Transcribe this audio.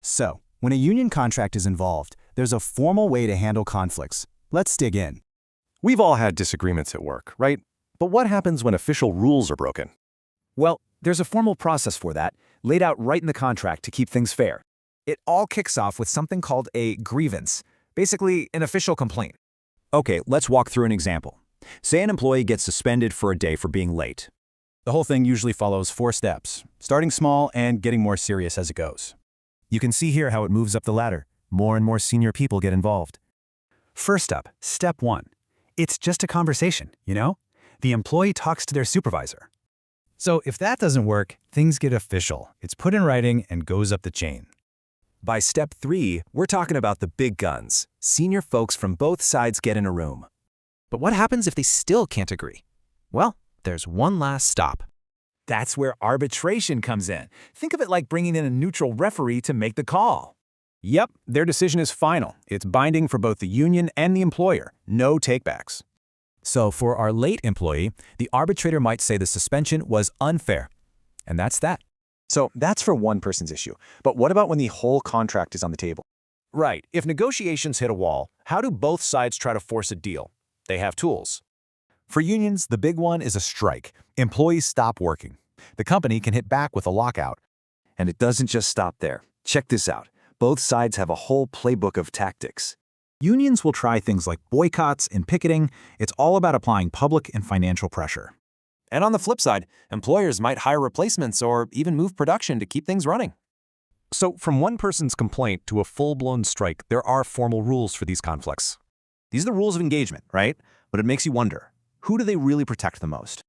So, when a union contract is involved, there's a formal way to handle conflicts. Let's dig in. We've all had disagreements at work, right? But what happens when official rules are broken? Well, there's a formal process for that, laid out right in the contract to keep things fair. It all kicks off with something called a grievance, basically an official complaint. Okay, let's walk through an example. Say an employee gets suspended for a day for being late. The whole thing usually follows 4 steps, starting small and getting more serious as it goes. You can see here how it moves up the ladder. More and more senior people get involved. First up, step 1. It's just a conversation, you know? The employee talks to their supervisor. So if that doesn't work, things get official. It's put in writing and goes up the chain. By step 3, we're talking about the big guns. Senior folks from both sides get in a room. But what happens if they still can't agree? Well, there's one last stop. That's where arbitration comes in. Think of it like bringing in a neutral referee to make the call. Yep, their decision is final. It's binding for both the union and the employer. No takebacks. So for our late employee, the arbitrator might say the suspension was unfair. And that's that. So that's for one person's issue. But what about when the whole contract is on the table? Right. If negotiations hit a wall, how do both sides try to force a deal? They have tools. For unions, the big one is a strike. Employees stop working. The company can hit back with a lockout. And it doesn't just stop there. Check this out. Both sides have a whole playbook of tactics. Unions will try things like boycotts and picketing. It's all about applying public and financial pressure. And on the flip side, employers might hire replacements or even move production to keep things running. So from one person's complaint to a full-blown strike, there are formal rules for these conflicts. These are the rules of engagement, right? But it makes you wonder, who do they really protect the most?